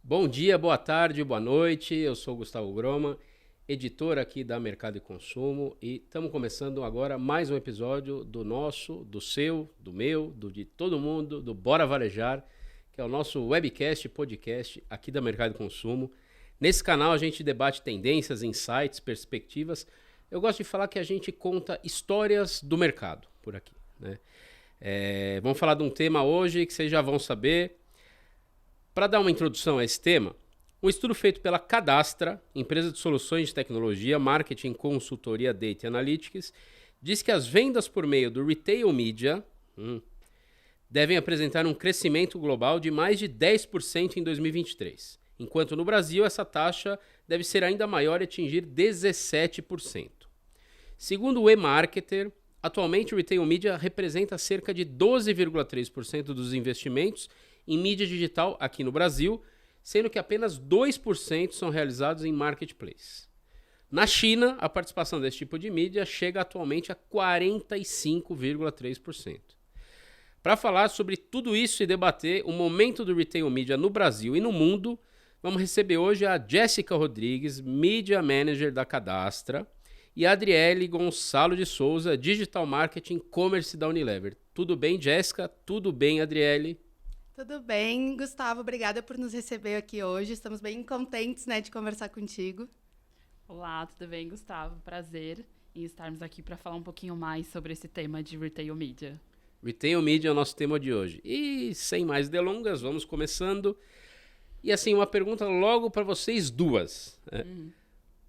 Bom dia, boa tarde, boa noite. Eu sou o Gustavo Groma, editor aqui da Mercado e Consumo, e estamos começando agora mais um episódio do nosso, do seu, do meu, de todo mundo, do Bora Varejar, que é o nosso webcast e podcast aqui da Mercado e Consumo. Nesse canal a gente debate tendências, insights, perspectivas. Eu gosto de falar que a gente conta histórias do mercado por aqui, né? Vamos falar de um tema hoje que vocês já vão saber. Para dar uma introdução a esse tema, um estudo feito pela Cadastra, empresa de soluções de tecnologia, marketing, consultoria, data e analytics, diz que as vendas por meio do retail media devem apresentar um crescimento global de mais de 10% em 2023, enquanto no Brasil essa taxa deve ser ainda maior e atingir 17%. Segundo o eMarketer, atualmente o retail media representa cerca de 12,3% dos investimentos em mídia digital aqui no Brasil, sendo que apenas 2% são realizados em marketplace. Na China, a participação desse tipo de mídia chega atualmente a 45,3%. Para falar sobre tudo isso e debater o momento do retail media no Brasil e no mundo, vamos receber hoje a Jéssica Rodrigues, Media Manager da Cadastra, e a Adriele Gonçalo de Souza, Digital Marketing Commerce da Unilever. Tudo bem, Jéssica? Tudo bem, Adriele? Tudo bem, Gustavo. Obrigada por nos receber aqui hoje. Estamos bem contentes, de conversar contigo. Olá, tudo bem, Gustavo? Prazer em estarmos aqui para falar um pouquinho mais sobre esse tema de Retail Media. Retail Media é o nosso tema de hoje. E sem mais delongas, vamos começando. E assim, uma pergunta logo para vocês duas.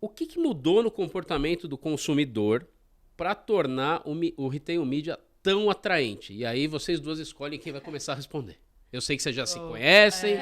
O que mudou no comportamento do consumidor para tornar o Retail Media tão atraente? E aí vocês duas escolhem quem vai começar a responder. Eu sei que vocês já se conhecem.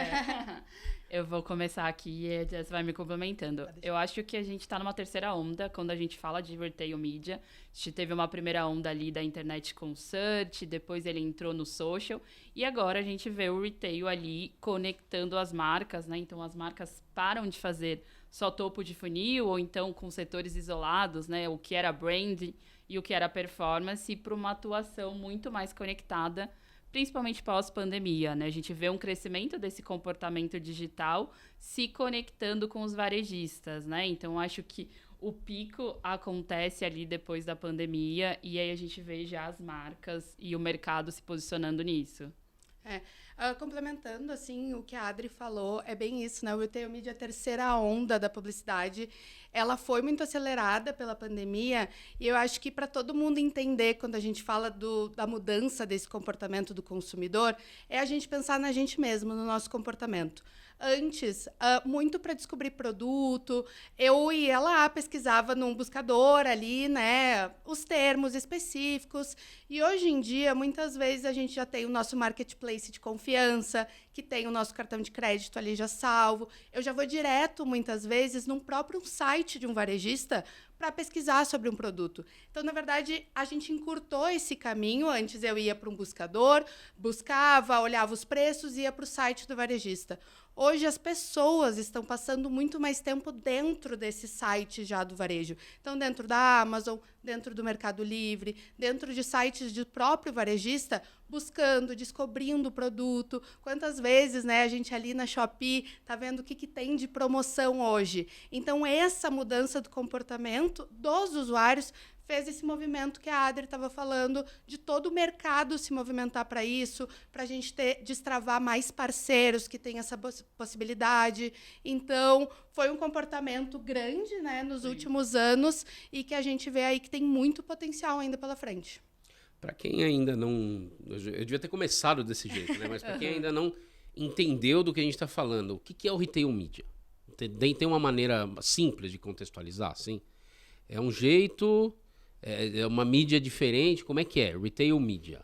Eu vou começar aqui e a Jess vai me complementando. Eu acho que a gente está numa terceira onda quando a gente fala de Retail Media. A gente teve uma primeira onda ali da internet com search, depois ele entrou no social, e agora a gente vê o retail ali conectando as marcas, né? Então as marcas param de fazer só topo de funil, ou então com setores isolados, né? O que era brand e o que era performance, para uma atuação muito mais conectada, principalmente pós-pandemia, né? A gente vê um crescimento desse comportamento digital se conectando com os varejistas, né? Então, acho que o pico acontece ali depois da pandemia e aí a gente vê já as marcas e o mercado se posicionando nisso. Complementando, assim, o que a Adri falou, é bem isso, né? O Retail Media, a terceira onda da publicidade, ela foi muito acelerada pela pandemia, e eu acho que para todo mundo entender, quando a gente fala da mudança desse comportamento do consumidor, é a gente pensar na gente mesmo, no nosso comportamento. Antes, muito para descobrir produto, eu ia lá, pesquisava num buscador ali, né, os termos específicos, e hoje em dia, muitas vezes, a gente já tem o nosso marketplace de confiança, que tem o nosso cartão de crédito ali já salvo. Eu já vou direto, muitas vezes, num próprio site de um varejista para pesquisar sobre um produto. Então, na verdade, a gente encurtou esse caminho. Antes eu ia para um buscador, buscava, olhava os preços e ia para o site do varejista. Hoje as pessoas estão passando muito mais tempo dentro desse site já do varejo. Então, dentro da Amazon, dentro do Mercado Livre, dentro de sites do próprio varejista, buscando, descobrindo o produto. Quantas vezes, né, a gente ali na Shopee está vendo o que tem de promoção hoje. Então, essa mudança do comportamento dos usuários fez esse movimento que a Adri estava falando, de todo o mercado se movimentar para isso, para a gente destravar mais parceiros que têm essa possibilidade. Então, foi um comportamento grande, né, nos últimos anos, e que a gente vê aí que tem muito potencial ainda pela frente. Para quem ainda não... Eu devia ter começado desse jeito, né? Mas para quem ainda não entendeu do que a gente está falando, o que é o Retail Media? Tem uma maneira simples de contextualizar, assim? É um jeito... É uma mídia diferente? Como é que é? Retail Media.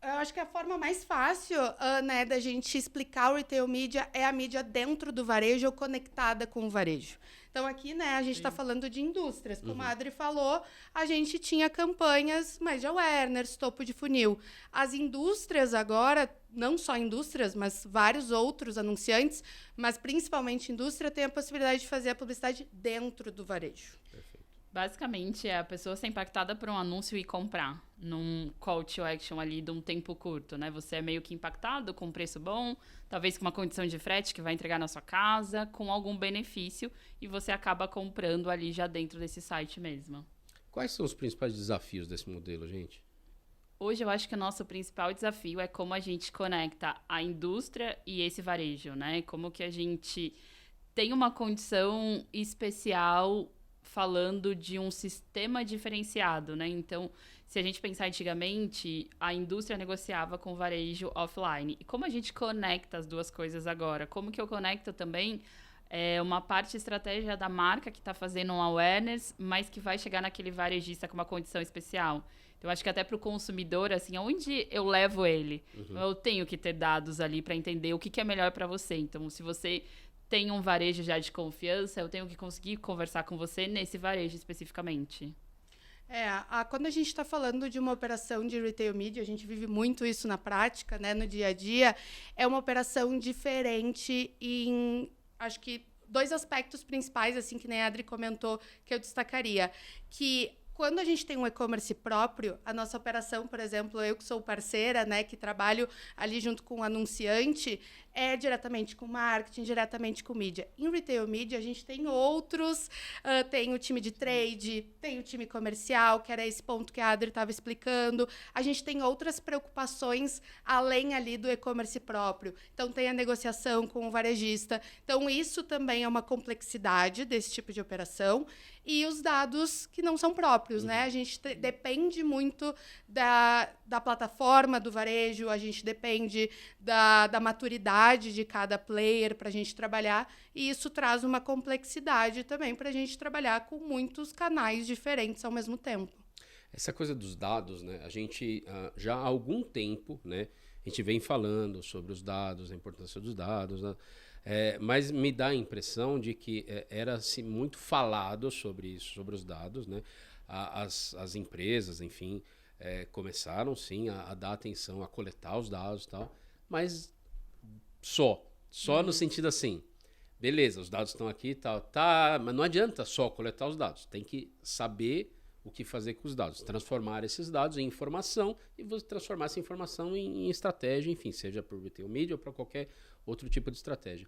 Eu acho que a forma mais fácil, né, da gente explicar o Retail Media é a mídia dentro do varejo ou conectada com o varejo. Então, aqui, né, a gente está falando de indústrias. Como a Adri falou, a gente tinha campanhas mais de awareness, topo de funil. As indústrias agora, não só indústrias, mas vários outros anunciantes, mas principalmente indústria, tem a possibilidade de fazer a publicidade dentro do varejo. Perfeito. Basicamente, é a pessoa ser impactada por um anúncio e comprar num call to action ali de um tempo curto, né? Você é meio que impactado com um preço bom, talvez com uma condição de frete que vai entregar na sua casa, com algum benefício, e você acaba comprando ali já dentro desse site mesmo. Quais são os principais desafios desse modelo, gente? Hoje eu acho que o nosso principal desafio é como a gente conecta a indústria e esse varejo, né? Como que a gente tem uma condição especial falando de um sistema diferenciado, né? Então, se a gente pensar antigamente, a indústria negociava com o varejo offline. E como a gente conecta as duas coisas agora? Como que eu conecto também uma parte estratégia da marca que está fazendo um awareness, mas que vai chegar naquele varejista com uma condição especial? Então, acho que até para o consumidor, assim, aonde eu levo ele? Eu tenho que ter dados ali para entender o que é melhor para você. Então, se você tem um varejo já de confiança, eu tenho que conseguir conversar com você nesse varejo especificamente. Quando a gente está falando de uma operação de retail media, a gente vive muito isso na prática, né, no dia a dia, é uma operação diferente em, acho que, 2 aspectos principais, assim, que nem a Adri comentou, que eu destacaria, que quando a gente tem um e-commerce próprio, a nossa operação, por exemplo, eu que sou parceira, né, que trabalho ali junto com o anunciante, é diretamente com marketing, diretamente com mídia. Em retail media, a gente tem outros, tem o time de trade, tem o time comercial, que era esse ponto que a Adri estava explicando. A gente tem outras preocupações além ali do e-commerce próprio. Então, tem a negociação com o varejista. Então, isso também é uma complexidade desse tipo de operação. E os dados que não são próprios, né? A gente depende muito da plataforma do varejo, a gente depende da maturidade de cada player para a gente trabalhar, e isso traz uma complexidade também para a gente trabalhar com muitos canais diferentes ao mesmo tempo. Essa coisa dos dados, né? A gente já há algum tempo, né? A gente vem falando sobre os dados, a importância dos dados, né? Mas me dá a impressão de que era-se muito falado sobre isso, sobre os dados, né? As empresas, enfim, começaram sim a dar atenção, a coletar os dados e tal, mas só no sentido assim, beleza, os dados estão aqui e tal, tá, mas não adianta só coletar os dados, tem que saber o que fazer com os dados, transformar esses dados em informação e você transformar essa informação em estratégia, enfim, seja para o retail media ou para qualquer outro tipo de estratégia.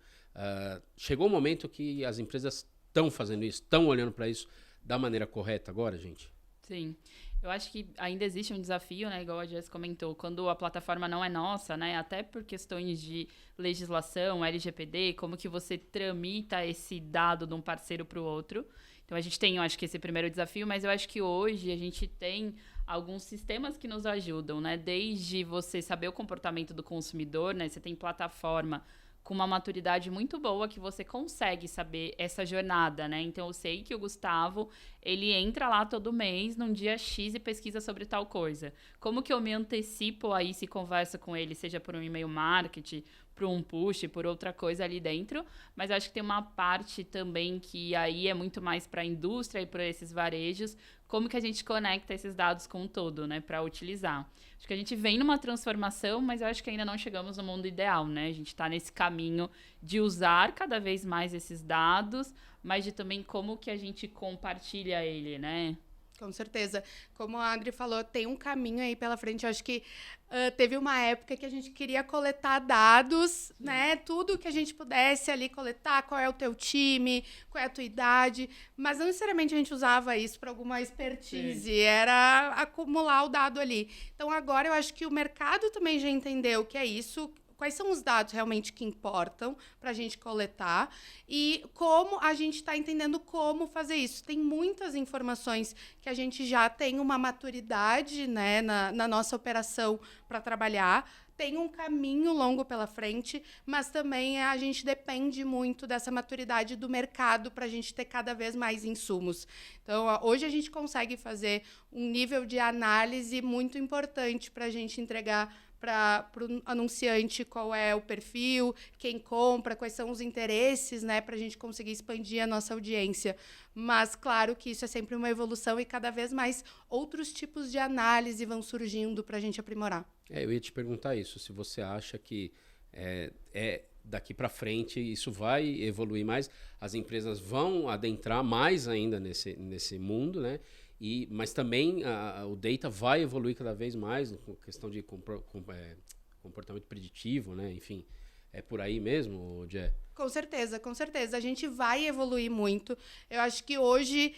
Chegou o momento que as empresas estão fazendo isso, estão olhando para isso da maneira correta agora, gente? Sim. Eu acho que ainda existe um desafio, né? Igual a Jess comentou, quando a plataforma não é nossa, né? Até por questões de legislação, LGPD, como que você tramita esse dado de um parceiro para o outro. Então, a gente tem, eu acho que esse primeiro desafio, mas eu acho que hoje a gente tem alguns sistemas que nos ajudam, né? Desde você saber o comportamento do consumidor, né? Você tem plataforma com uma maturidade muito boa que você consegue saber essa jornada, né? Então, eu sei que o Gustavo, ele entra lá todo mês, num dia X, e pesquisa sobre tal coisa. Como que eu me antecipo aí se conversa com ele, seja por um e-mail marketing, por um push, por outra coisa ali dentro, mas eu acho que tem uma parte também que aí é muito mais para a indústria e para esses varejos, como que a gente conecta esses dados com o todo, né, para utilizar. Acho que a gente vem numa transformação, mas eu acho que ainda não chegamos no mundo ideal, né? A gente está nesse caminho de usar cada vez mais esses dados, mas de também como que a gente compartilha ele, né? Com certeza. Como a Adri falou, tem um caminho aí pela frente. Eu acho que teve uma época que a gente queria coletar dados, né? Tudo que a gente pudesse ali coletar, qual é o teu time, qual é a tua idade, mas não necessariamente a gente usava isso para alguma expertise, era acumular o dado ali. Então, agora eu acho que o mercado também já entendeu o que é isso, quais são os dados realmente que importam para a gente coletar e como a gente está entendendo como fazer isso. Tem muitas informações que a gente já tem uma maturidade, né, na nossa operação para trabalhar. Tem um caminho longo pela frente, mas também a gente depende muito dessa maturidade do mercado para a gente ter cada vez mais insumos. Então, hoje a gente consegue fazer um nível de análise muito importante para a gente entregar para o anunciante qual é o perfil, quem compra, quais são os interesses, né, para a gente conseguir expandir a nossa audiência. Mas, claro que isso é sempre uma evolução e cada vez mais outros tipos de análise vão surgindo para a gente aprimorar. Eu ia te perguntar isso, se você acha que daqui para frente isso vai evoluir mais, as empresas vão adentrar mais ainda nesse mundo, né? Mas também o data vai evoluir cada vez mais com questão de comportamento preditivo, né? Enfim, é por aí mesmo, Jé? Com certeza, com certeza. A gente vai evoluir muito. Eu acho que hoje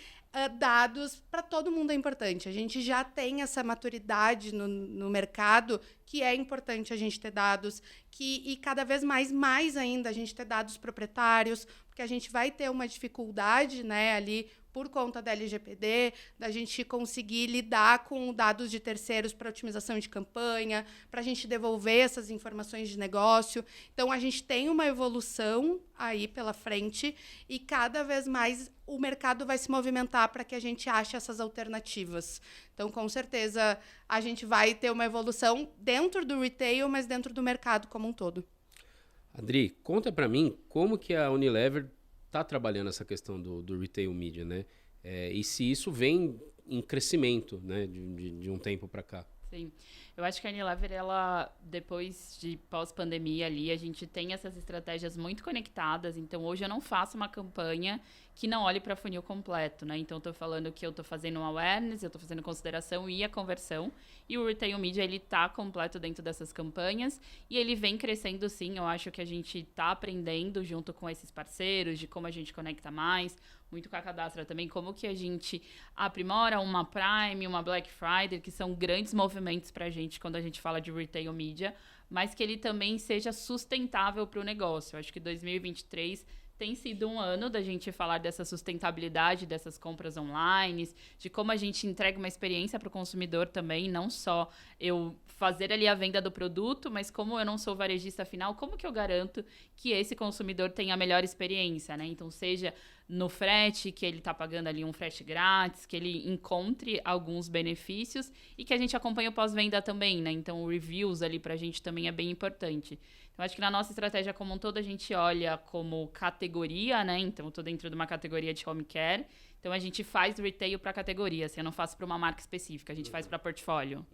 dados para todo mundo é importante. A gente já tem essa maturidade no mercado que é importante a gente ter dados, e cada vez mais ainda a gente ter dados proprietários, porque a gente vai ter uma dificuldade, né, ali por conta da LGPD, da gente conseguir lidar com dados de terceiros para otimização de campanha, para a gente devolver essas informações de negócio. Então, a gente tem uma evolução aí pela frente e cada vez mais o mercado vai se movimentar para que a gente ache essas alternativas. Então, com certeza, a gente vai ter uma evolução dentro do retail, mas dentro do mercado como um todo. Adri, conta para mim como que a Unilever está trabalhando essa questão do retail media, né? E se isso vem em crescimento, né, de um tempo para cá. Sim, eu acho que a Unilever, ela, depois de pós-pandemia ali, a gente tem essas estratégias muito conectadas, então hoje eu não faço uma campanha que não olhe para funil completo, né? Então eu tô falando que eu tô fazendo um awareness, eu tô fazendo consideração e a conversão, e o retail media, ele tá completo dentro dessas campanhas, e ele vem crescendo sim. Eu acho que a gente tá aprendendo junto com esses parceiros, de como a gente conecta mais, muito com a Cadastra também, como que a gente aprimora uma Prime, uma Black Friday, que são grandes movimentos pra gente quando a gente fala de retail media, mas que ele também seja sustentável para o negócio. Eu acho que 2023 tem sido um ano da gente falar dessa sustentabilidade dessas compras online, de como a gente entrega uma experiência para o consumidor também, não só eu fazer ali a venda do produto, mas como eu não sou varejista final, como que eu garanto que esse consumidor tenha a melhor experiência, né? Então, seja no frete, que ele está pagando ali um frete grátis, que ele encontre alguns benefícios e que a gente acompanhe o pós-venda também, né? Então, o reviews ali para a gente também é bem importante. Eu acho que na nossa estratégia como um todo, a gente olha como categoria, né? Então, eu estou dentro de uma categoria de home care. Então, a gente faz retail para categoria. Assim, eu não faço para uma marca específica, a gente faz para portfólio.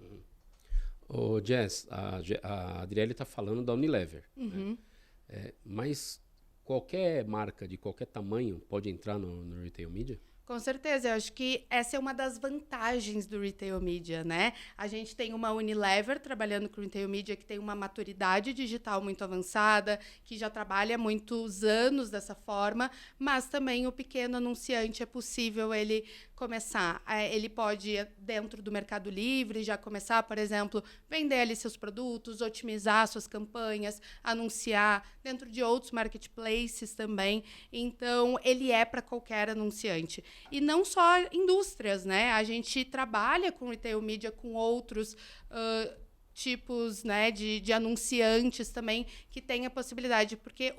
Ô, Jess, a Adriele está falando da Unilever. Uhum. Né? Mas qualquer marca de qualquer tamanho pode entrar no retail media? Com certeza, eu acho que essa é uma das vantagens do retail media, né? A gente tem uma Unilever trabalhando com retail media que tem uma maturidade digital muito avançada, que já trabalha há muitos anos dessa forma, mas também o pequeno anunciante é possível ele começar. Ele pode ir dentro do Mercado Livre, já começar, por exemplo, vender ali seus produtos, otimizar suas campanhas, anunciar dentro de outros marketplaces também. Então, ele é para qualquer anunciante. E não só indústrias, né? A gente trabalha com retail media com outros tipos, né, de anunciantes também que têm a possibilidade, porque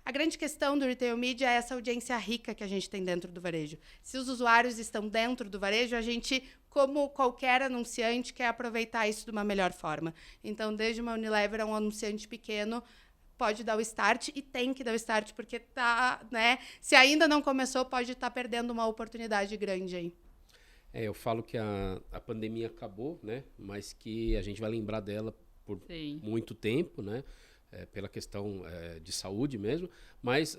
a grande questão do retail media é essa audiência rica que a gente tem dentro do varejo. Se os usuários estão dentro do varejo, a gente, como qualquer anunciante, quer aproveitar isso de uma melhor forma. Então, desde uma Unilever a um anunciante pequeno, pode dar o start e tem que dar o start, porque tá, né, se ainda não começou, pode estar perdendo uma oportunidade grande aí. Eu falo que a pandemia acabou, né? Mas que a gente vai lembrar dela por muito tempo, né? Pela questão de saúde mesmo, mas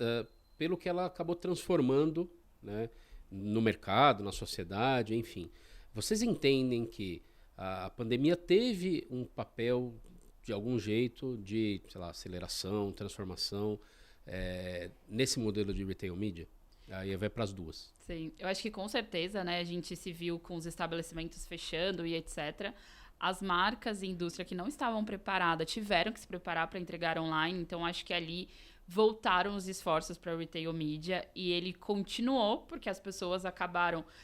pelo que ela acabou transformando, né? No mercado, na sociedade, enfim. Vocês entendem que a pandemia teve um papel, de algum jeito, de, sei lá, aceleração, transformação nesse modelo de retail media? Aí vai para as duas. Sim, eu acho que com certeza, né, a gente se viu com os estabelecimentos fechando e etc. As marcas e indústria que não estavam preparadas tiveram que se preparar para entregar online, então acho que ali voltaram os esforços para o retail media e ele continuou, porque as pessoas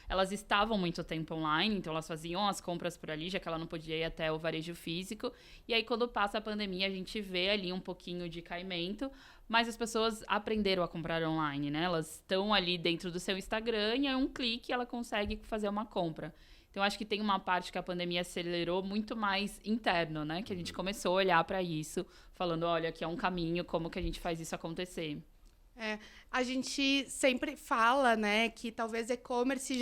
elas estavam muito tempo online, então elas faziam as compras por ali, já que ela não podia ir até o varejo físico, e aí quando passa a pandemia a gente vê ali um pouquinho de caimento, mas as pessoas aprenderam a comprar online, né? Elas estão ali dentro do seu Instagram e é um clique ela consegue fazer uma compra. Então, acho que tem uma parte que a pandemia acelerou muito mais interno, né? Que a gente começou a olhar para isso, falando, olha, aqui é um caminho, como que a gente faz isso acontecer? A gente sempre fala, né, que talvez e-commerce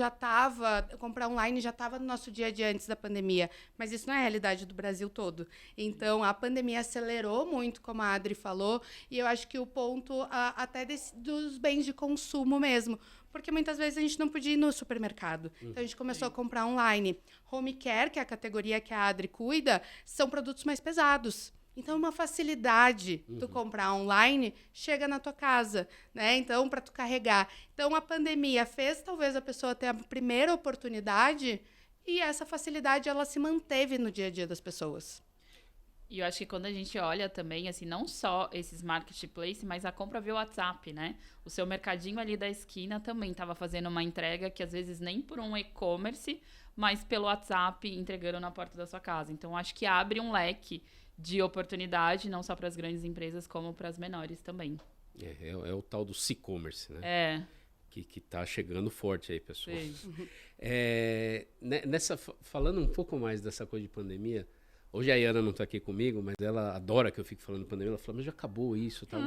comprar online já estava no nosso dia a dia antes da pandemia, mas isso não é a realidade do Brasil todo. Então, a pandemia acelerou muito, como a Adri falou, e eu acho que o ponto até dos bens de consumo mesmo, porque muitas vezes a gente não podia ir no supermercado. Então, a gente começou a comprar online. Home care, que é a categoria que a Adri cuida, são produtos mais pesados. Então, uma facilidade tu comprar online, chega na tua casa, né? Então, para tu carregar. Então, a pandemia fez talvez a pessoa ter a primeira oportunidade e essa facilidade ela se manteve no dia a dia das pessoas. E eu acho que quando a gente olha também, assim, não só esses marketplaces, mas a compra via WhatsApp, né? O seu mercadinho ali da esquina também estava fazendo uma entrega que às vezes nem por um e-commerce, mas pelo WhatsApp entregando na porta da sua casa. Então, acho que abre um leque de oportunidade, não só para as grandes empresas, como para as menores também. É o tal do e-commerce, né? Que tá chegando forte aí, pessoal. Falando um pouco mais dessa coisa de pandemia, hoje a Iana não está aqui comigo, mas ela adora que eu fique falando de pandemia. Ela fala, mas já acabou isso, tá?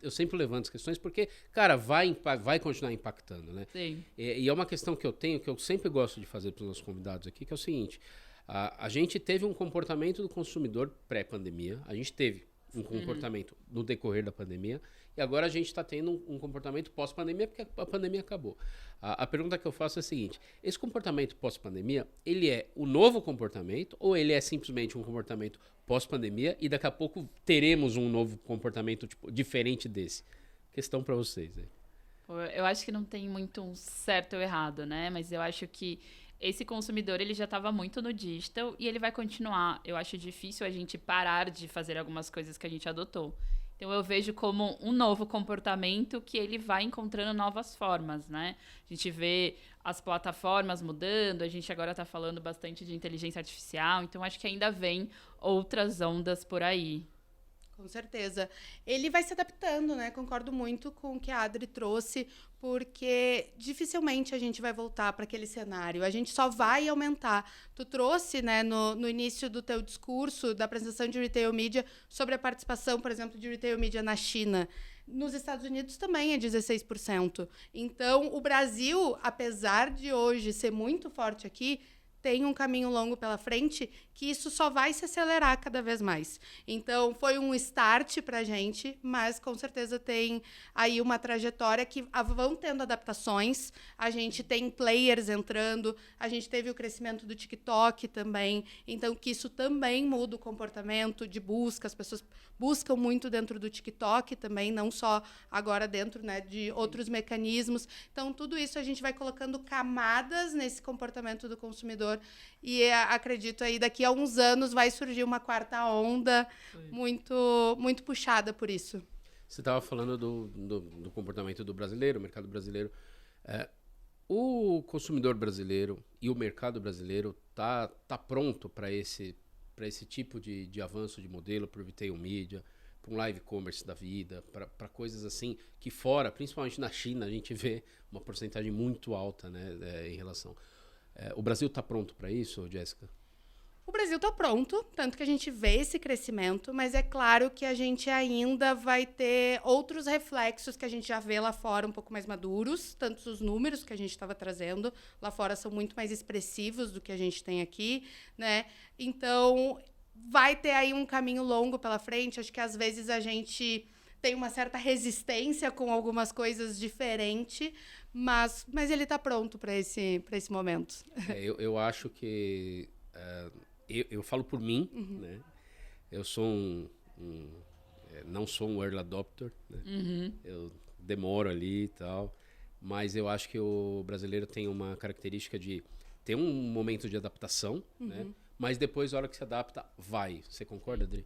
Eu sempre levanto as questões, porque, cara, vai continuar impactando, né? Sim. E é uma questão que eu tenho, que eu sempre gosto de fazer para os nossos convidados aqui, que é o seguinte: a gente teve um comportamento do consumidor pré-pandemia, a gente teve um comportamento no decorrer da pandemia, e agora a gente está tendo um comportamento pós-pandemia, porque a pandemia acabou. A pergunta que eu faço é a seguinte: esse comportamento pós-pandemia, ele é o novo comportamento, ou ele é simplesmente um comportamento pós-pandemia, e daqui a pouco teremos um novo comportamento diferente desse? Questão para vocês aí. Eu acho que não tem muito um certo ou errado, né? Mas eu acho que esse consumidor, ele já estava muito no digital e ele vai continuar. Eu acho difícil a gente parar de fazer algumas coisas que a gente adotou. Então, eu vejo como um novo comportamento que ele vai encontrando novas formas, né? A gente vê as plataformas mudando, a gente agora está falando bastante de inteligência artificial, então acho que ainda vem outras ondas por aí. Com certeza. Ele vai se adaptando, né? Concordo muito com o que a Adri trouxe, porque dificilmente a gente vai voltar para aquele cenário. A gente só vai aumentar. Tu trouxe, né, no início do teu discurso, da apresentação de Retail Media, sobre a participação, por exemplo, de Retail Media na China. Nos Estados Unidos também é 16%. Então, o Brasil, apesar de hoje ser muito forte aqui, tem um caminho longo pela frente, que isso só vai se acelerar cada vez mais. Então, foi um start para a gente, mas com certeza tem aí uma trajetória que vão tendo adaptações. A gente tem players entrando, a gente teve o crescimento do TikTok também, então que isso também muda o comportamento de busca. As pessoas buscam muito dentro do TikTok também, não só agora dentro, né, de outros mecanismos. Então, tudo isso a gente vai colocando camadas nesse comportamento do consumidor e acredito aí daqui a uns anos vai surgir uma quarta onda muito, muito puxada por isso. Você estava falando do comportamento do brasileiro, o mercado brasileiro. O consumidor brasileiro e o mercado brasileiro tá pronto para esse tipo de avanço de modelo, para o retail media, para um live commerce da vida, para coisas assim que fora, principalmente na China, a gente vê uma porcentagem muito alta, né, em relação. O Brasil está pronto para isso, Jéssica? O Brasil está pronto, tanto que a gente vê esse crescimento, mas é claro que a gente ainda vai ter outros reflexos que a gente já vê lá fora um pouco mais maduros, tanto os números que a gente estava trazendo lá fora são muito mais expressivos do que a gente tem aqui, né? Então, vai ter aí um caminho longo pela frente. Acho que às vezes a gente tem uma certa resistência com algumas coisas diferentes, mas ele está pronto para esse momento. Eu acho que... Eu falo por mim, né? Eu sou não sou um early adopter, né? Eu demoro ali e tal, mas eu acho que o brasileiro tem uma característica de ter um momento de adaptação, né? Mas depois, a hora que se adapta, vai. Você concorda, Adri?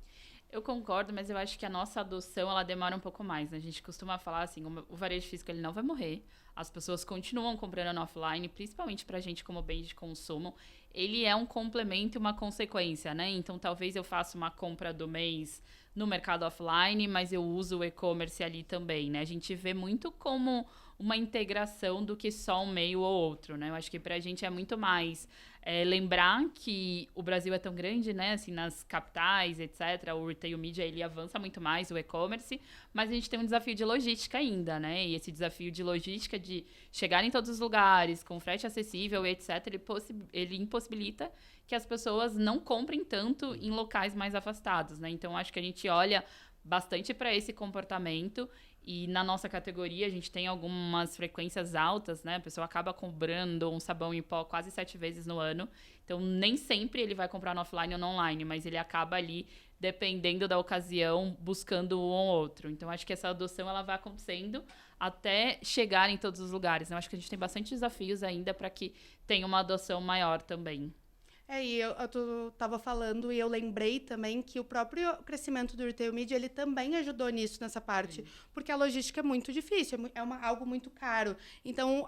Eu concordo, mas eu acho que a nossa adoção, ela demora um pouco mais, né? A gente costuma falar assim, o varejo físico, ele não vai morrer. As pessoas continuam comprando no offline, principalmente pra gente como bem de consumo. Ele é um complemento e uma consequência, né? Então, talvez eu faça uma compra do mês no mercado offline, mas eu uso o e-commerce ali também, né? A gente vê muito como uma integração do que só um meio ou outro, né? Eu acho que pra gente é muito mais lembrar que o Brasil é tão grande, né? Assim, nas capitais, etc. O retail media, ele avança muito mais, o e-commerce, mas a gente tem um desafio de logística ainda, né? E esse desafio de logística, de chegar em todos os lugares, com frete acessível, etc., ele impossibilita que as pessoas não comprem tanto em locais mais afastados, né? Então, acho que a gente olha bastante para esse comportamento. E na nossa categoria, a gente tem algumas frequências altas, né? A pessoa acaba comprando um sabão em pó quase 7 vezes no ano. Então, nem sempre ele vai comprar no offline ou no online, mas ele acaba ali, dependendo da ocasião, buscando um ou outro. Então, acho que essa adoção ela vai acontecendo até chegar em todos os lugares, né? Eu acho que a gente tem bastante desafios ainda para que tenha uma adoção maior também. E eu tava falando e eu lembrei também que o próprio crescimento do retail media, ele também ajudou nisso, nessa parte. Porque a logística é muito difícil, algo muito caro. Então,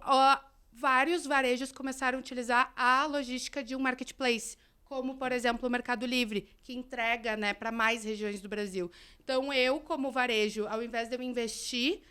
vários varejos começaram a utilizar a logística de um marketplace, como, por exemplo, o Mercado Livre, que entrega, né, para mais regiões do Brasil. Então, eu, como varejo, ao invés de eu investir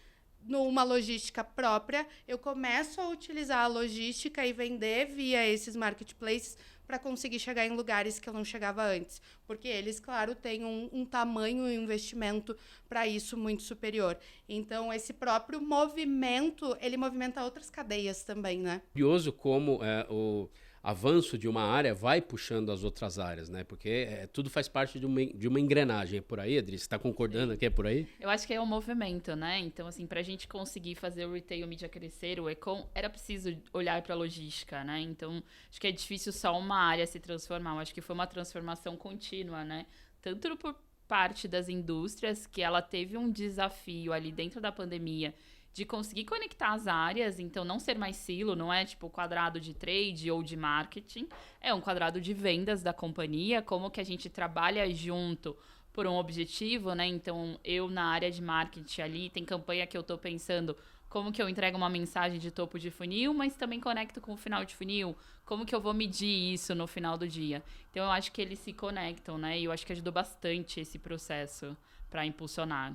numa logística própria, eu começo a utilizar a logística e vender via esses marketplaces para conseguir chegar em lugares que eu não chegava antes. Porque eles, claro, têm um tamanho e um investimento para isso muito superior. Então, esse próprio movimento, ele movimenta outras cadeias também, né? Curioso como o avanço de uma área vai puxando as outras áreas, né? Porque tudo faz parte de uma engrenagem. É por aí, Adri? Você está concordando que é por aí? Eu acho que é um movimento, né? Então, assim, pra gente conseguir fazer o retail media crescer, o e-com, era preciso olhar pra logística, né? Então, acho que é difícil só uma área se transformar. Eu acho que foi uma transformação contínua, né? Tanto por parte das indústrias, que ela teve um desafio ali dentro da pandemia de conseguir conectar as áreas, então não ser mais silo, não é tipo quadrado de trade ou de marketing, é um quadrado de vendas da companhia, como que a gente trabalha junto por um objetivo, né? Então, eu na área de marketing ali, tem campanha que eu tô pensando como que eu entrego uma mensagem de topo de funil, mas também conecto com o final de funil, como que eu vou medir isso no final do dia. Então, eu acho que eles se conectam, né? E eu acho que ajudou bastante esse processo para impulsionar.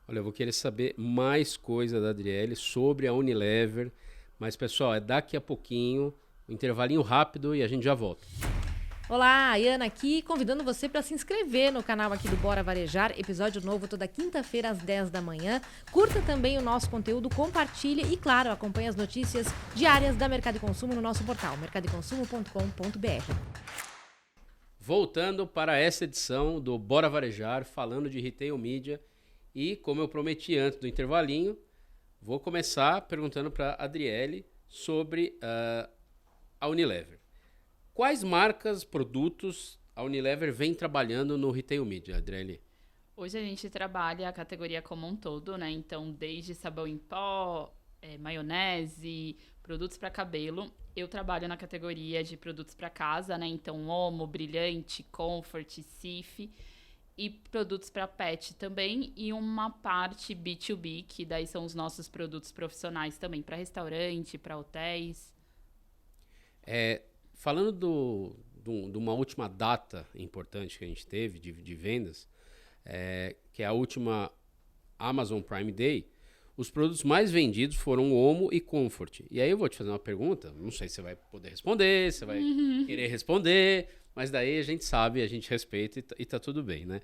Olha, eu vou querer saber mais coisa da Adriele sobre a Unilever. Mas, pessoal, é daqui a pouquinho, um intervalinho rápido e a gente já volta. Olá, Ayana aqui, convidando você para se inscrever no canal aqui do Bora Varejar, episódio novo toda quinta-feira às 10 da manhã. Curta também o nosso conteúdo, compartilhe e, claro, acompanhe as notícias diárias da Mercado e Consumo no nosso portal, mercadoeconsumo.com.br. Voltando para essa edição do Bora Varejar, falando de Retail Media. E, como eu prometi antes do intervalinho, vou começar perguntando para a Adriele sobre a Unilever. Quais marcas, produtos a Unilever vem trabalhando no Retail Media, Adriele? Hoje a gente trabalha a categoria como um todo, né? Então, desde sabão em pó, maionese, produtos para cabelo. Eu trabalho na categoria de produtos para casa, né? Então, Omo, Brilhante, Comfort, Cif. E produtos para pet também, e uma parte B2B, que daí são os nossos produtos profissionais também, para restaurante, para hotéis. Falando de uma última data importante que a gente teve de vendas, que é a última Amazon Prime Day, os produtos mais vendidos foram Omo e Comfort. E aí eu vou te fazer uma pergunta, não sei se você vai poder responder, se você vai querer responder... Mas daí a gente sabe, a gente respeita e tá tudo bem, né?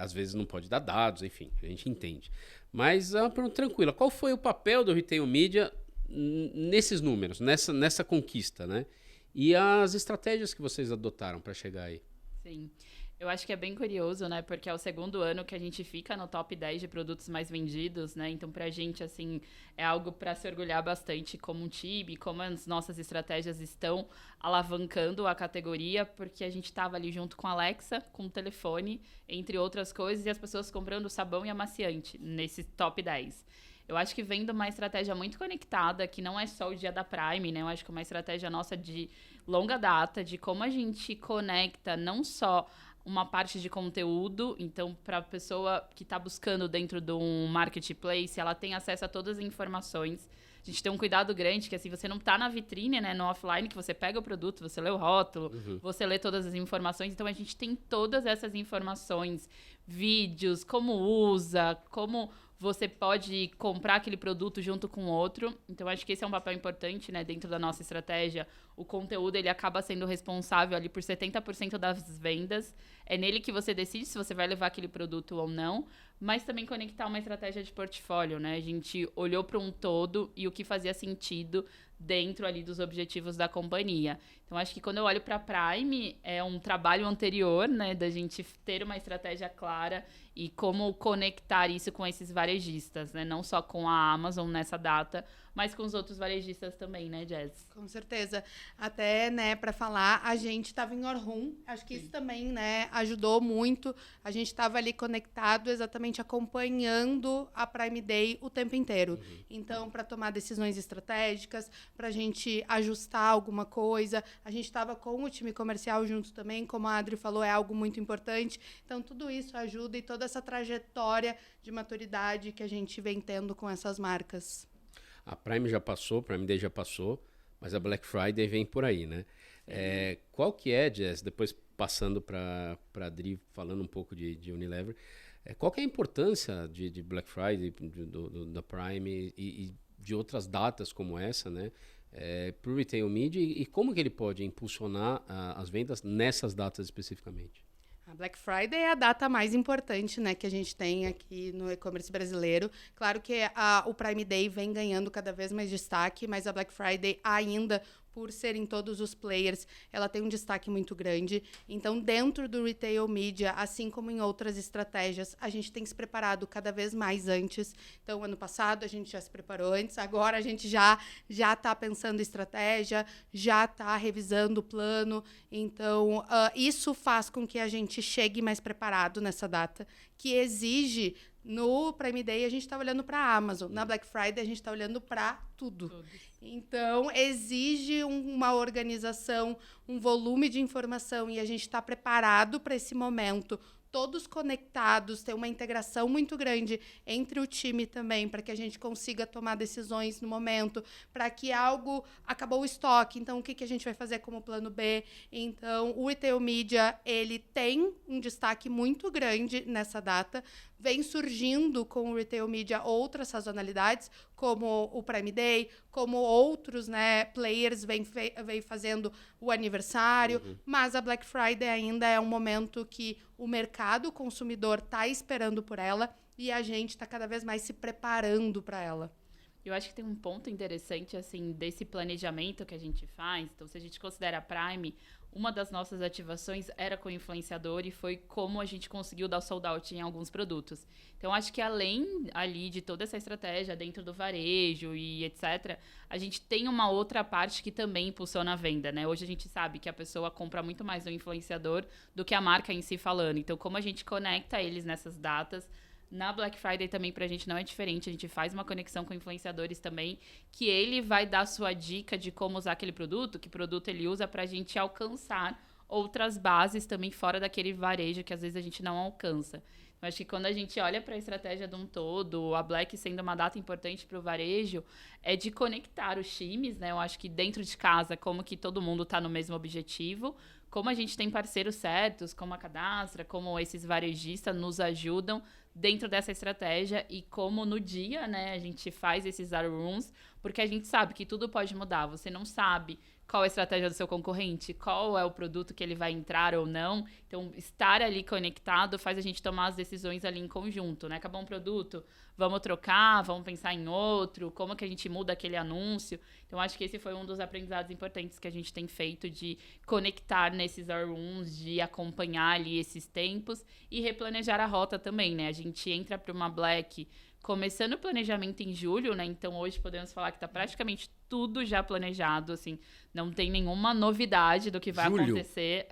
Às vezes não pode dar dados, enfim, a gente entende. Mas é uma pergunta tranquila. Qual foi o papel do Retail Media nesses números, nessa conquista, né? E as estratégias que vocês adotaram para chegar aí? Sim. Eu acho que é bem curioso, né? Porque é o segundo ano que a gente fica no top 10 de produtos mais vendidos, né? Então, pra gente, assim, é algo para se orgulhar bastante como um time, como as nossas estratégias estão alavancando a categoria, porque a gente tava ali junto com a Alexa, com o telefone, entre outras coisas, e as pessoas comprando sabão e amaciante nesse top 10. Eu acho que vem de uma estratégia muito conectada, que não é só o dia da Prime, né? Eu acho que é uma estratégia nossa de longa data, de como a gente conecta não só uma parte de conteúdo, então para a pessoa que está buscando dentro de um marketplace, ela tem acesso a todas as informações. A gente tem um cuidado grande, que assim, você não está na vitrine, né, no offline, que você pega o produto, você lê o rótulo, você lê todas as informações, então a gente tem todas essas informações, vídeos, como usa, como você pode comprar aquele produto junto com outro. Então, acho que esse é um papel importante, né, dentro da nossa estratégia. O conteúdo, ele acaba sendo responsável ali por 70% das vendas. É nele que você decide se você vai levar aquele produto ou não, mas também conectar uma estratégia de portfólio, né? A gente olhou para um todo e o que fazia sentido dentro ali dos objetivos da companhia. Então, acho que quando eu olho para a Prime, é um trabalho anterior, né, da gente ter uma estratégia clara e como conectar isso com esses varejistas, né? Não só com a Amazon nessa data, mas com os outros varejistas também, né, Jess? Com certeza. Até, né, para falar, a gente estava em Orhun. Acho que isso também, né, ajudou muito. A gente estava ali conectado, exatamente acompanhando a Prime Day o tempo inteiro. Então, para tomar decisões estratégicas, para a gente ajustar alguma coisa, a gente estava com o time comercial junto também, como a Adri falou, é algo muito importante. Então, tudo isso ajuda e toda essa trajetória de maturidade que a gente vem tendo com essas marcas. A Prime já passou, a Prime Day já passou, mas a Black Friday vem por aí, né? Qual que é, Jess, depois passando para a Adri, falando um pouco de Unilever, qual que é a importância de Black Friday, da Prime e de outras datas como essa, né? Para o Retail Media e como que ele pode impulsionar as vendas nessas datas especificamente? A Black Friday é a data mais importante, né, que a gente tem aqui no e-commerce brasileiro. Claro que o Prime Day vem ganhando cada vez mais destaque, mas a Black Friday ainda, por serem todos os players, ela tem um destaque muito grande. Então, dentro do Retail Media, assim como em outras estratégias, a gente tem se preparado cada vez mais antes. Então, ano passado, a gente já se preparou antes. Agora, a gente já está pensando em estratégia, já está revisando o plano. Então, isso faz com que a gente chegue mais preparado nessa data, que exige... No Prime Day, a gente está olhando para a Amazon. Na Black Friday, a gente está olhando para tudo. Então, exige uma organização, um volume de informação e a gente está preparado para esse momento. Todos conectados, tem uma integração muito grande entre o time também, para que a gente consiga tomar decisões no momento, para que acabou o estoque, então o que a gente vai fazer como plano B? Então, o Retail Media, ele tem um destaque muito grande nessa data, vem surgindo com o Retail Media outras sazonalidades, como o Prime Day, como outros, né, players vem fazendo o aniversário, mas a Black Friday ainda é um momento que o mercado consumidor está esperando por ela e a gente está cada vez mais se preparando para ela. Eu acho que tem um ponto interessante, assim, desse planejamento que a gente faz. Então, se a gente considera a Prime, uma das nossas ativações era com o influenciador e foi como a gente conseguiu dar sold out em alguns produtos. Então, acho que além ali de toda essa estratégia dentro do varejo e etc., a gente tem uma outra parte que também impulsiona a venda, né? Hoje a gente sabe que a pessoa compra muito mais no influenciador do que a marca em si falando. Então, como a gente conecta eles nessas datas... Na Black Friday também pra gente não é diferente, a gente faz uma conexão com influenciadores também, que ele vai dar sua dica de como usar aquele produto, que produto ele usa pra gente alcançar outras bases também fora daquele varejo que às vezes a gente não alcança. Eu acho que quando a gente olha para a estratégia de um todo, a Black sendo uma data importante para o varejo, é de conectar os times, né? Eu acho que dentro de casa, como que todo mundo está no mesmo objetivo, como a gente tem parceiros certos, como a Cadastra, como esses varejistas nos ajudam dentro dessa estratégia e como no dia, né, a gente faz esses zero rooms, porque a gente sabe que tudo pode mudar. Você não sabe qual é a estratégia do seu concorrente, qual é o produto que ele vai entrar ou não. Então, estar ali conectado faz a gente tomar as decisões ali em conjunto, né? Acabou um produto, vamos trocar, vamos pensar em outro, como que a gente muda aquele anúncio. Então, acho que esse foi um dos aprendizados importantes que a gente tem feito de conectar nesses rooms, de acompanhar ali esses tempos e replanejar a rota também, né? A gente entra para uma Black começando o planejamento em julho, né? Então, hoje podemos falar que está praticamente tudo já planejado, assim, não tem nenhuma novidade do que vai acontecer.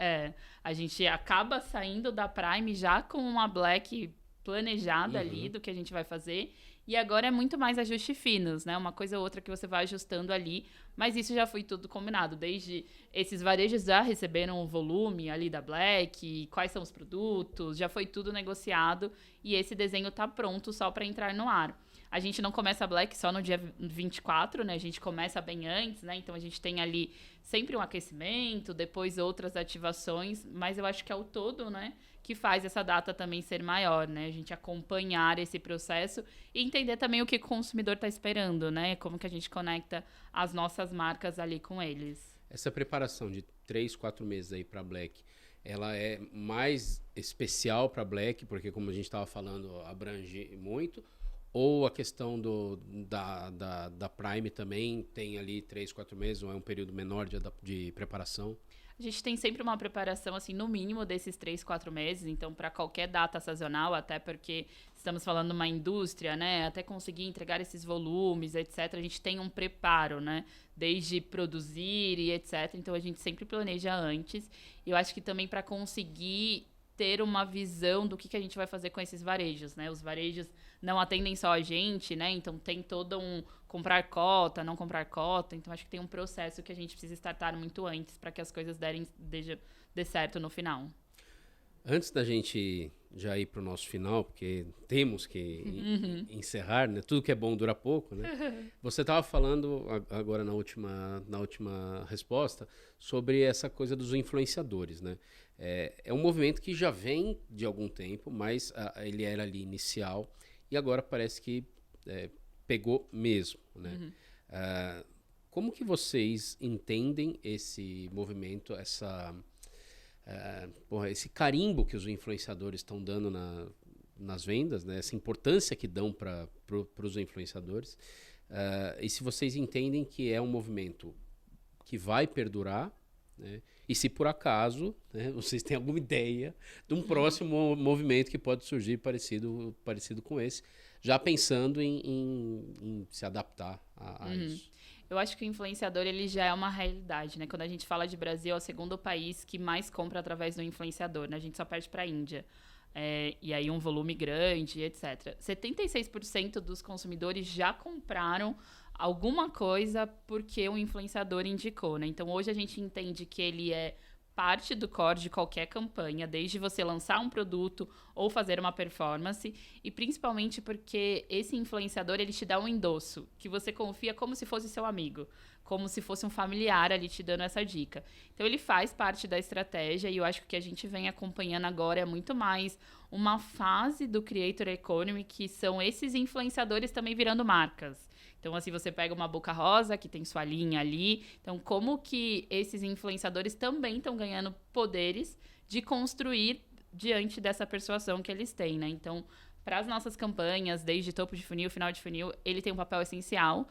A gente acaba saindo da Prime já com uma Black planejada ali do que a gente vai fazer. E agora é muito mais ajuste finos, né? Uma coisa ou outra que você vai ajustando ali, mas isso já foi tudo combinado. Desde esses varejos já receberam o volume ali da Black, quais são os produtos, já foi tudo negociado e esse desenho tá pronto só para entrar no ar. A gente não começa a Black só no dia 24, né? A gente começa bem antes, né? Então a gente tem ali sempre um aquecimento, depois outras ativações, mas eu acho que é o todo, né, que faz essa data também ser maior, né? A gente acompanhar esse processo e entender também o que o consumidor está esperando, né? Como que a gente conecta as nossas marcas ali com eles. Essa preparação de 3, 4 meses aí para Black, ela é mais especial para Black, porque como a gente estava falando, abrange muito, ou a questão da Prime também tem ali 3, 4 meses, ou é um período menor de preparação? A gente tem sempre uma preparação, assim, no mínimo desses 3, 4 meses, então para qualquer data sazonal, até porque estamos falando de uma indústria, né, até conseguir entregar esses volumes, etc., a gente tem um preparo, né, desde produzir e etc., então a gente sempre planeja antes, e eu acho que também para conseguir ter uma visão do que a gente vai fazer com esses varejos, né, os varejos não atendem só a gente, né, então tem todo um comprar cota, não comprar cota, então acho que tem um processo que a gente precisa startar muito antes para que as coisas dê certo no final. Antes da gente já ir para o nosso final, porque temos que encerrar, né? Tudo que é bom dura pouco, né? Você estava falando agora na última resposta sobre essa coisa dos influenciadores, né? É um movimento que já vem de algum tempo, mas ele era ali inicial e agora parece que pegou mesmo, né? Como que vocês entendem esse movimento, esse carimbo que os influenciadores estão dando nas vendas, né? Essa importância que dão para os influenciadores, e se vocês entendem que é um movimento que vai perdurar, né? E se por acaso, né, vocês têm alguma ideia de um próximo movimento que pode surgir parecido com esse, já pensando em se adaptar a isso. Eu acho que o influenciador ele já é uma realidade, né? Quando a gente fala de Brasil, é o segundo país que mais compra através do influenciador, né? A gente só perde para a Índia. E aí um volume grande, etc. 76% dos consumidores já compraram alguma coisa porque o influenciador indicou, né? Então hoje a gente entende que ele é parte do core de qualquer campanha, desde você lançar um produto ou fazer uma performance, e principalmente porque esse influenciador, ele te dá um endosso, que você confia como se fosse seu amigo, como se fosse um familiar ali te dando essa dica. Então ele faz parte da estratégia e eu acho que o que a gente vem acompanhando agora é muito mais uma fase do Creator Economy, que são esses influenciadores também virando marcas. Então, assim, você pega uma Boca Rosa, que tem sua linha ali. Então, como que esses influenciadores também estão ganhando poderes de construir diante dessa persuasão que eles têm, né? Então, para as nossas campanhas, desde topo de funil, final de funil, ele tem um papel essencial.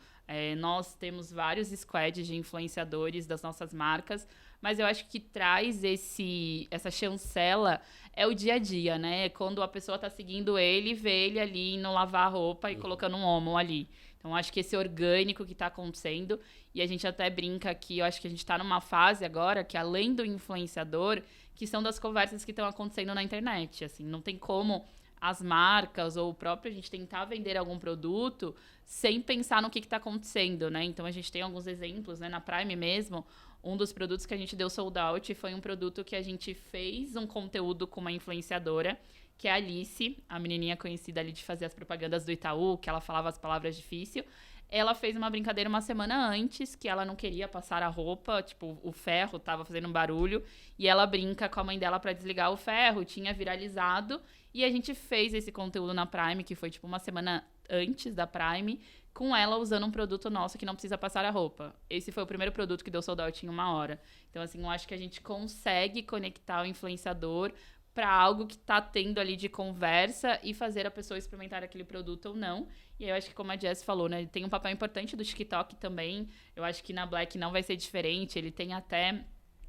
Nós temos vários squads de influenciadores das nossas marcas, mas eu acho que traz essa chancela é o dia a dia, né? Quando a pessoa está seguindo ele, vê ele ali no lavar a roupa e colocando um homo ali. Então, acho que esse orgânico que está acontecendo, e a gente até brinca aqui, eu acho que a gente está numa fase agora que, além do influenciador, que são das conversas que estão acontecendo na internet. Assim, não tem como as marcas ou o próprio a gente tentar vender algum produto sem pensar no que está acontecendo, né? Então, a gente tem alguns exemplos, né? Na Prime mesmo, um dos produtos que a gente deu sold out foi um produto que a gente fez um conteúdo com uma influenciadora, que é a Alice, a menininha conhecida ali de fazer as propagandas do Itaú, que ela falava as palavras difíceis. Ela fez uma brincadeira uma semana antes, que ela não queria passar a roupa, tipo, o ferro tava fazendo um barulho, e ela brinca com a mãe dela para desligar o ferro, tinha viralizado, e a gente fez esse conteúdo na Prime, que foi tipo uma semana antes da Prime, com ela usando um produto nosso que não precisa passar a roupa. Esse foi o primeiro produto que deu sold out em 1 hora. Então, assim, eu acho que a gente consegue conectar o influenciador para algo que está tendo ali de conversa e fazer a pessoa experimentar aquele produto ou não. E eu acho que, como a Jess falou, né, tem um papel importante do TikTok também. Eu acho que na Black não vai ser diferente. Ele tem até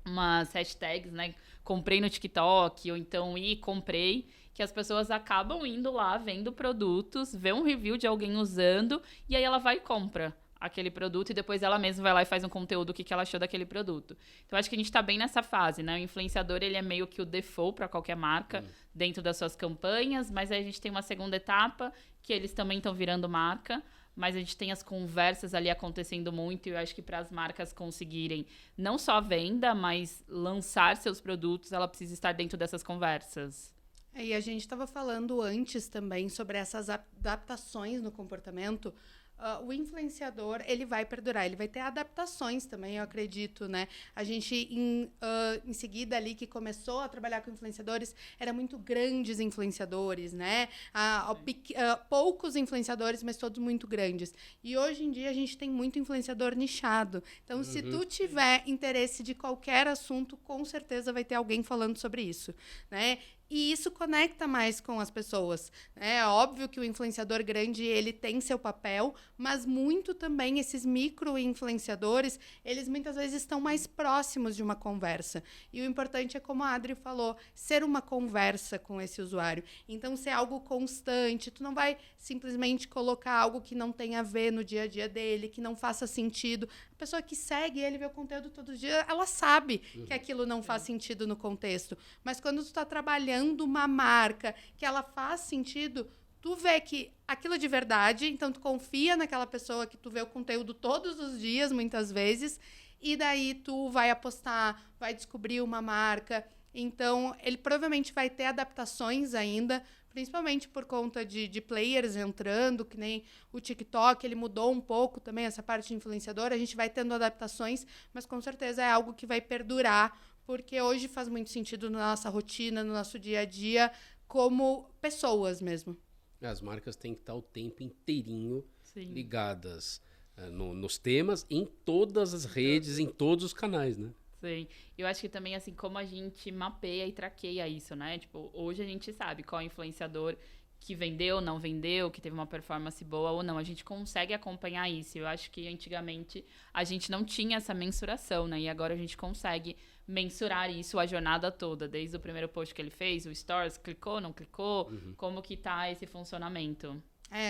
umas hashtags, né? Comprei no TikTok, ou então comprei, que as pessoas acabam indo lá, vendo produtos, vê um review de alguém usando, e aí ela vai e compra aquele produto e depois ela mesma vai lá e faz um conteúdo do que ela achou daquele produto. Então, acho que a gente tá bem nessa fase, né? O influenciador, ele é meio que o default para qualquer marca dentro das suas campanhas, mas aí a gente tem uma segunda etapa, que eles também estão virando marca, mas a gente tem as conversas ali acontecendo muito, e eu acho que para as marcas conseguirem não só venda, mas lançar seus produtos, ela precisa estar dentro dessas conversas. E a gente estava falando antes também sobre essas adaptações no comportamento. O influenciador, ele vai perdurar, ele vai ter adaptações também, eu acredito, né? A gente, em seguida ali, que começou a trabalhar com influenciadores, era muito grandes influenciadores, né? Poucos influenciadores, mas todos muito grandes. E hoje em dia a gente tem muito influenciador nichado. Então, se tu tiver interesse de qualquer assunto, com certeza vai ter alguém falando sobre isso, né? E isso conecta mais com as pessoas. É óbvio que o influenciador grande, ele tem seu papel, mas muito também esses micro-influenciadores, eles muitas vezes estão mais próximos de uma conversa. E o importante é, como a Adri falou, ser uma conversa com esse usuário. Então, ser algo constante. Tu não vai simplesmente colocar algo que não tenha a ver no dia a dia dele, que não faça sentido. A pessoa que segue ele, vê o conteúdo todo dia, ela sabe que aquilo não faz sentido no contexto. Mas quando tu está trabalhando uma marca que ela faz sentido, tu vê que aquilo é de verdade, então tu confia naquela pessoa que tu vê o conteúdo todos os dias, muitas vezes, e daí tu vai apostar, vai descobrir uma marca. Então, ele provavelmente vai ter adaptações ainda, principalmente por conta de players entrando, que nem o TikTok, ele mudou um pouco também essa parte de influenciador, a gente vai tendo adaptações, mas com certeza é algo que vai perdurar, porque hoje faz muito sentido na nossa rotina, no nosso dia a dia, como pessoas mesmo. As marcas têm que estar o tempo inteirinho Sim. ligadas nos temas, em todas as redes, em todos os canais, né? Sim. Eu acho que também, assim, como a gente mapeia e traqueia isso, né? Tipo, hoje a gente sabe qual influenciador que vendeu, não vendeu, que teve uma performance boa ou não. A gente consegue acompanhar isso. Eu acho que antigamente a gente não tinha essa mensuração, né? E agora a gente consegue mensurar isso a jornada toda, desde o primeiro post que ele fez, o Stories, clicou, não clicou, como que tá esse funcionamento.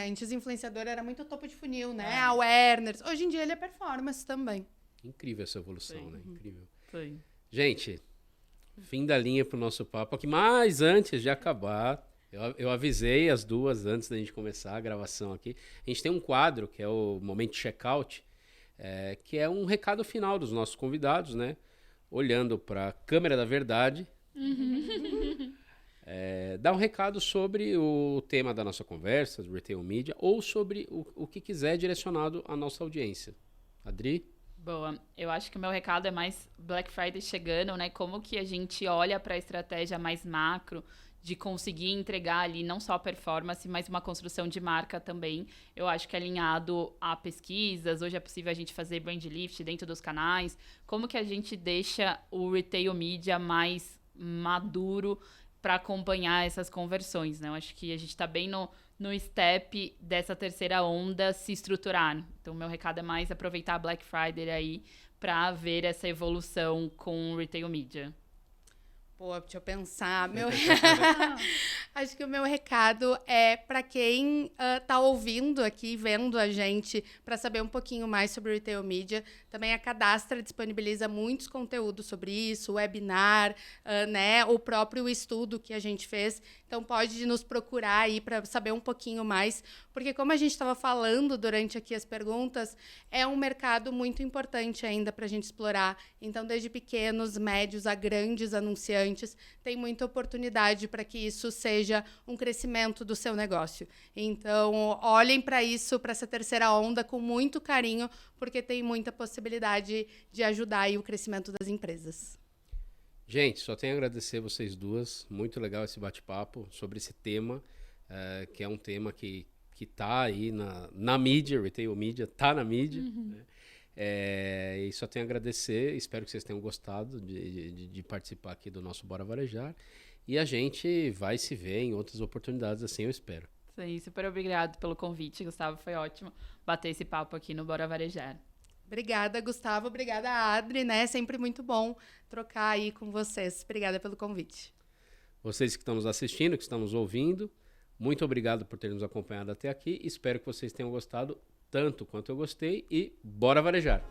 Antes o influenciador era muito topo de funil, né? Awareness. Hoje em dia ele é performance também. Incrível essa evolução, Sim. né? Incrível. Sim. Gente, fim da linha pro nosso papo aqui, mas antes de acabar, eu avisei as duas antes da gente começar a gravação aqui. A gente tem um quadro, que é o Momento Checkout, que é um recado final dos nossos convidados, né? Olhando para a câmera da verdade, dá um recado sobre o tema da nossa conversa, do Retail Media, ou sobre o que quiser direcionado à nossa audiência. Adri? Boa. Eu acho que o meu recado é mais Black Friday chegando, né? Como que a gente olha para a estratégia mais macro de conseguir entregar ali não só performance, mas uma construção de marca também. Eu acho que é alinhado a pesquisas. Hoje é possível a gente fazer brand lift dentro dos canais. Como que a gente deixa o retail media mais maduro para acompanhar essas conversões, né? Eu acho que a gente está bem no step dessa terceira onda se estruturar. Então, meu recado é mais aproveitar a Black Friday aí para ver essa evolução com o retail media. Pô, deixa eu pensar. Acho que o meu recado é para quem tá ouvindo aqui, vendo a gente, para saber um pouquinho mais sobre o Retail Media. Também a Cadastra disponibiliza muitos conteúdos sobre isso, webinar, né, o próprio estudo que a gente fez. Então, pode nos procurar aí para saber um pouquinho mais, porque como a gente estava falando durante aqui as perguntas, é um mercado muito importante ainda para a gente explorar. Então, desde pequenos, médios a grandes anunciantes, tem muita oportunidade para que isso seja um crescimento do seu negócio. Então, olhem para isso, para essa terceira onda, com muito carinho, porque tem muita possibilidade de ajudar aí o crescimento das empresas. Gente, só tenho a agradecer vocês duas. Muito legal esse bate-papo sobre esse tema, que é um tema que está aí na mídia, Retail Media está na mídia. Né? E só tenho a agradecer. Espero que vocês tenham gostado de participar aqui do nosso Bora Varejar. E a gente vai se ver em outras oportunidades, assim eu espero. Sim, super obrigado pelo convite, Gustavo. Foi ótimo bater esse papo aqui no Bora Varejar. Obrigada, Gustavo. Obrigada, Adri, né? Sempre muito bom trocar aí com vocês. Obrigada pelo convite. Vocês que estão nos assistindo, que estão nos ouvindo, muito obrigado por terem nos acompanhado até aqui. Espero que vocês tenham gostado tanto quanto eu gostei e bora varejar!